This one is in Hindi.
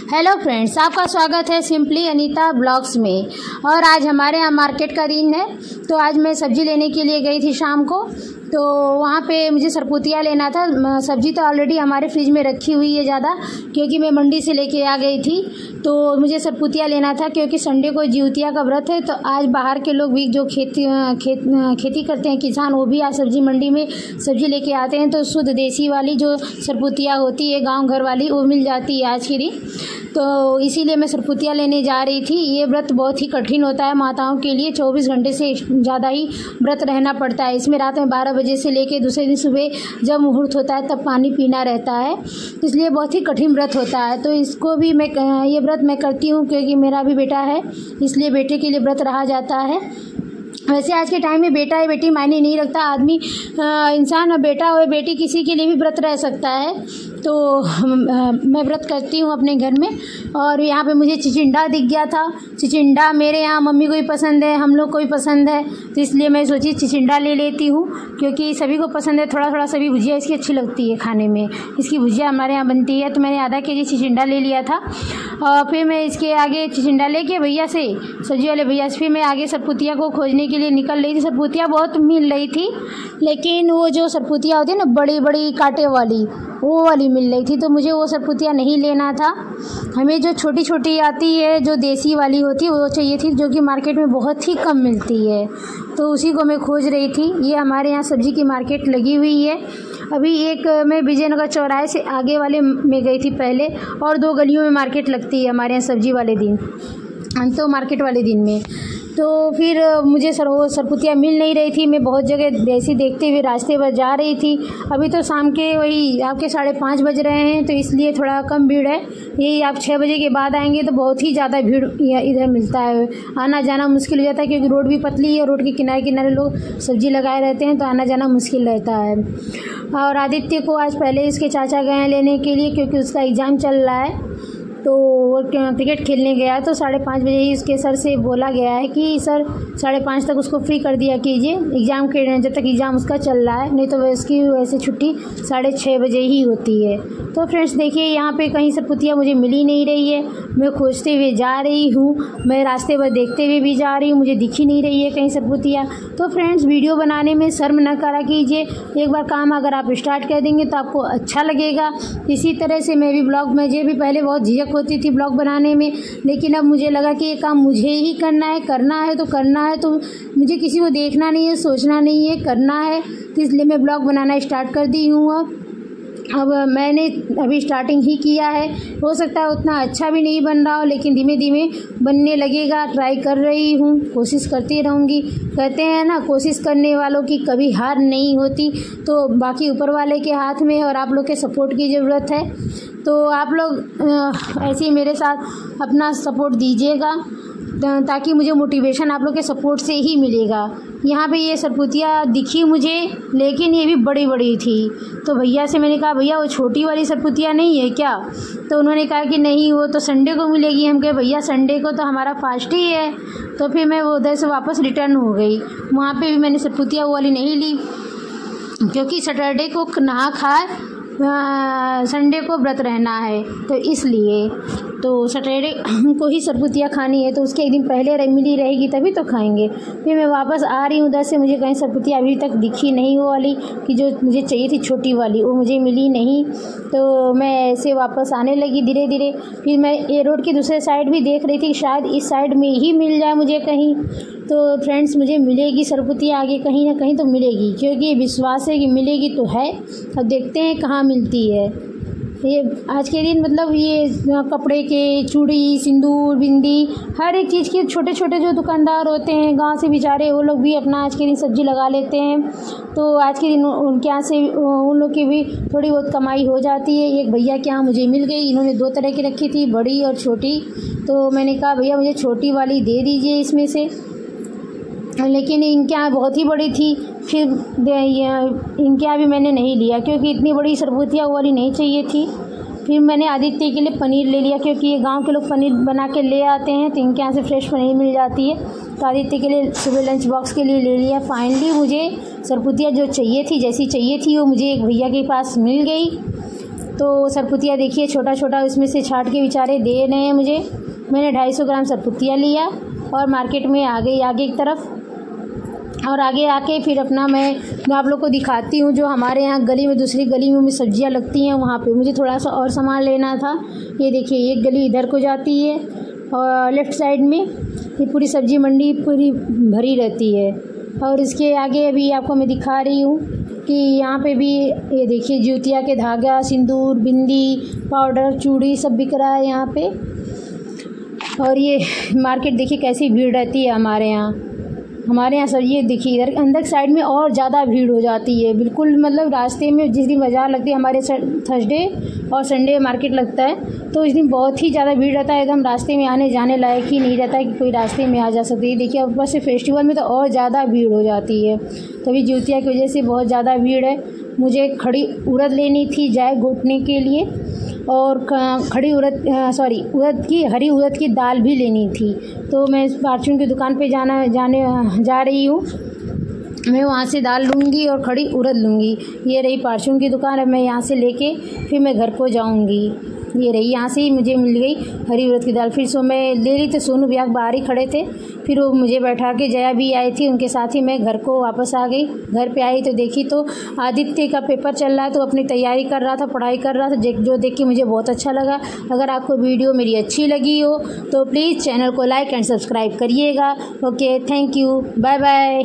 हेलो फ्रेंड्स, आपका स्वागत है सिंपली अनीता ब्लॉग्स में। और आज हमारे यहाँ मार्केट का दिन है, तो आज मैं सब्ज़ी लेने के लिए गई थी शाम को। तो वहाँ पे मुझे सरपुतिया लेना था। सब्ज़ी तो ऑलरेडी हमारे फ्रिज में रखी हुई है ज़्यादा, क्योंकि मैं मंडी से लेके आ गई थी। तो मुझे सरपुतिया लेना था क्योंकि संडे को जिउतिया का व्रत है। तो आज बाहर के लोग भी जो खेती करते हैं किसान, वो भी आज सब्ज़ी मंडी में सब्ज़ी लेके आते हैं। तो शुद्ध देसी वाली जो सरपुतिया होती है गांव घर वाली, वो मिल जाती है आज के दिन। तो इसीलिए मैं सरपुतिया लेने जा रही थी। ये व्रत बहुत ही कठिन होता है माताओं के लिए, 24 घंटे से ज़्यादा ही व्रत रहना पड़ता है। इसमें रात में 12 बजे से लेके दूसरे दिन सुबह जब मुहूर्त होता है तब पानी पीना रहता है, इसलिए बहुत ही कठिन व्रत होता है। तो इसको भी ये व्रत मैं करती हूँ क्योंकि मेरा भी बेटा है, इसलिए बेटे के लिए व्रत रहा जाता है। वैसे आज के टाइम में बेटा या बेटी मायने नहीं रखता, आदमी इंसान बेटा हो बेटी किसी के लिए भी व्रत रह सकता है। तो मैं व्रत करती हूँ अपने घर में। और यहाँ पे मुझे चिचिंडा दिख गया था। चिचिंडा मेरे यहाँ मम्मी को भी पसंद है, हम लोग को भी पसंद है, तो इसलिए मैं सोची चिचिंडा ले लेती हूँ क्योंकि सभी को पसंद है। थोड़ा थोड़ा सभी भुजिया इसकी अच्छी लगती है खाने में, इसकी भुजिया हमारे यहाँ बनती है। तो मैंने आधा केजी चिचिंडा ले लिया था। और फिर मैं इसके आगे चिचिंडा लेके भैया से, सब्जी वाले भैया से, फिर मैं आगे सरपुतिया को खोजने के लिए निकल रही थी। सरपुतिया बहुत मिल रही थी, लेकिन वो जो सरपुतिया होती है ना बड़ी बड़ी कांटे वाली, वो वाली मिल रही थी। तो मुझे वो सरपुतिया नहीं लेना था। हमें जो छोटी छोटी आती है, जो देसी वाली होती है, वो चाहिए थी, जो कि मार्केट में बहुत ही कम मिलती है। तो उसी को मैं खोज रही थी। ये हमारे यहाँ सब्ज़ी की मार्केट लगी हुई है। अभी एक मैं विजयनगर चौराहे से आगे वाले में गई थी पहले, और 2 गलियों में मार्केट लगती है हमारे यहाँ सब्ज़ी वाले दिन, तो मार्केट वाले दिन में। तो फिर मुझे वो सरपुतिया मिल नहीं रही थी। मैं बहुत जगह ऐसी देखते हुए रास्ते पर जा रही थी। अभी तो शाम के वही आपके 5:30 बज रहे हैं, तो इसलिए थोड़ा कम भीड़ है। यही आप 6 बजे के बाद आएंगे तो बहुत ही ज़्यादा भीड़ इधर मिलता है, आना जाना मुश्किल हो जाता है क्योंकि रोड भी पतली है। रोड के किनारे किनारे लोग सब्ज़ी लगाए रहते हैं, तो आना जाना मुश्किल रहता है। और आदित्य को आज पहले इसके चाचा गए हैं लेने के लिए क्योंकि उसका एग्ज़ाम चल रहा है। तो वो क्रिकेट खेलने गया, तो 5:30 बजे ही उसके सर से बोला गया है कि सर 5:30 तक उसको फ्री कर दिया कीजिए एग्ज़ाम के, जब तक एग्ज़ाम उसका चल रहा है, नहीं तो उसकी वैसे छुट्टी 6:30 बजे ही होती है। तो फ्रेंड्स देखिए, यहाँ पे कहीं सरपुतिया मुझे मिली नहीं रही है। मैं खोजते हुए जा रही हूँ, मैं रास्ते पर देखते हुए भी जा रही हूँ, मुझे दिख ही नहीं रही है कहीं सरपुतिया। तो फ्रेंड्स वीडियो बनाने में शर्म न करा कीजिए। एक बार काम अगर आप स्टार्ट कर देंगे तो आपको अच्छा लगेगा। इसी तरह से मैं भी ब्लॉग, मुझे भी पहले बहुत झिझक होती थी ब्लॉग बनाने में, लेकिन अब मुझे लगा कि ये काम मुझे ही करना है तो करना है, तो मुझे किसी को देखना नहीं है, सोचना नहीं है, करना है। तो इसलिए मैं ब्लॉग बनाना स्टार्ट कर दी हूँ। अब मैंने अभी स्टार्टिंग ही किया है, हो सकता है उतना अच्छा भी नहीं बन रहा हो, लेकिन धीमे धीमे बनने लगेगा। ट्राई कर रही हूँ, कोशिश करती रहूँगी। कहते हैं ना, कोशिश करने वालों की कभी हार नहीं होती। तो बाकी ऊपर वाले के हाथ में, और आप लोग के सपोर्ट की ज़रूरत है। तो आप लोग ऐसे ही मेरे साथ अपना सपोर्ट दीजिएगा, ताकि मुझे मोटिवेशन आप लोग के सपोर्ट से ही मिलेगा। यहाँ पे ये सरपुतिया दिखी मुझे, लेकिन ये भी बड़ी बड़ी थी। तो भैया से मैंने कहा, भैया वो छोटी वाली सरपुतिया नहीं है क्या? तो उन्होंने कहा कि नहीं, वो तो संडे को मिलेगी। हम कहे भैया संडे को तो हमारा फास्ट ही है। तो फिर मैं वो उधर से वापस रिटर्न हो गई। वहाँ पर भी मैंने सरपुतिया वो वाली नहीं ली, क्योंकि सैटरडे को नहा खाए संडे को व्रत रहना है, तो इसलिए तो सैटरडे को ही सरपुतिया खानी है। तो उसके एक दिन पहले मिली रहेगी तभी तो खाएंगे। फिर मैं वापस आ रही हूँ उधर से, मुझे कहीं सरपुतिया अभी तक दिखी नहीं, वो वाली कि जो मुझे चाहिए थी छोटी वाली, वो मुझे मिली नहीं। तो मैं ऐसे वापस आने लगी धीरे धीरे। फिर मैं ये रोड की दूसरे साइड भी देख रही थी कि शायद इस साइड में ही मिल जाए मुझे कहीं। तो फ्रेंड्स मुझे मिलेगी सरपुतिया आगे कहीं ना कहीं तो मिलेगी, क्योंकि विश्वास है कि मिलेगी तो है। अब देखते हैं कहाँ मिलती है। ये आज के दिन मतलब ये कपड़े के, चूड़ी, सिंदूर, बिंदी, हर एक चीज़ के छोटे छोटे जो दुकानदार होते हैं गांव से बेचारे, वो लोग भी अपना आज के दिन सब्ज़ी लगा लेते हैं। तो आज के दिन उनके यहाँ से उन लोग की भी थोड़ी बहुत कमाई हो जाती है। एक भैया के यहाँ मुझे मिल गई, इन्होंने 2 तरह की रखी थी, बड़ी और छोटी। तो मैंने कहा भैया मुझे छोटी वाली दे दीजिए इसमें से, लेकिन इनके यहाँ बहुत ही बड़ी थी। फिर इनके यहाँ भी मैंने नहीं लिया क्योंकि इतनी बड़ी सरपुतिया वाली नहीं चाहिए थी। फिर मैंने आदित्य के लिए पनीर ले लिया, क्योंकि ये गांव के लोग पनीर बना के ले आते हैं, तो इनके यहाँ से फ्रेश पनीर मिल जाती है। तो आदित्य के लिए सुबह लंच बॉक्स के लिए ले लिया। फाइनली मुझे सरपुतिया जो चाहिए थी, जैसी चाहिए थी, वो मुझे एक भैया के पास मिल गई। तो सरपुतिया देखिए छोटा छोटा उसमें से छाट के बेचारे दे रहे हैं मुझे। मैंने 250 ग्राम सरपुतिया लिया और मार्केट में आ गई आगे की तरफ। और आगे आके फिर अपना मैं आप लोग को दिखाती हूँ जो हमारे यहाँ गली में, दूसरी गली में सब्जियाँ लगती हैं, वहाँ पे मुझे थोड़ा सा और सामान लेना था। ये देखिए एक गली इधर को जाती है और लेफ़्ट साइड में ये पूरी सब्जी मंडी पूरी भरी रहती है। और इसके आगे अभी आपको मैं दिखा रही हूँ कि यहाँ पे भी ये देखिए जूतिया के धागा, सिंदूर, बिंदी, पाउडर, चूड़ी सब बिक रहा है यहाँ पे। और ये मार्केट देखिए कैसी भीड़ रहती है हमारे यहाँ सर। ये देखिए इधर अंदर साइड में और ज़्यादा भीड़ हो जाती है बिल्कुल, मतलब रास्ते में जिस दिन बाज़ार लगती है, हमारे थर्सडे और संडे मार्केट लगता है, तो इस दिन बहुत ही ज़्यादा भीड़ रहता है। एकदम रास्ते में आने जाने लायक ही नहीं रहता है कि कोई रास्ते में आ जा सकती है। देखिए ऊपर से फेस्टिवल में तो और ज़्यादा भीड़ हो जाती है, तभी जूतिया की वजह से बहुत ज़्यादा भीड़ है। मुझे खड़ी उड़द लेनी थी जाए घोटने के लिए, और खड़ी उड़द हरी उड़द की दाल भी लेनी थी। तो मैं फार्चून की दुकान पे जा रही हूँ। मैं वहाँ से दाल लूँगी और खड़ी उड़द लूँगी। ये रही फार्चून की दुकान। अब मैं यहाँ से लेके फिर मैं घर को जाऊँगी। ये रही, यहाँ से ही मुझे मिल गई हरी उड़द की दाल। फिर सो मैं ले ली, तो सोनू भैया बाहर ही खड़े थे, फिर वो मुझे बैठा के, जया भी आई थी, उनके साथ ही मैं घर को वापस आ गई। घर पे आई तो देखी तो आदित्य का पेपर चल रहा है, तो अपनी तैयारी कर रहा था, पढ़ाई कर रहा था, जो देख के मुझे बहुत अच्छा लगा। अगर आपको वीडियो मेरी अच्छी लगी हो तो प्लीज़ चैनल को लाइक एंड सब्सक्राइब करिएगा। Okay, thank you, bye bye.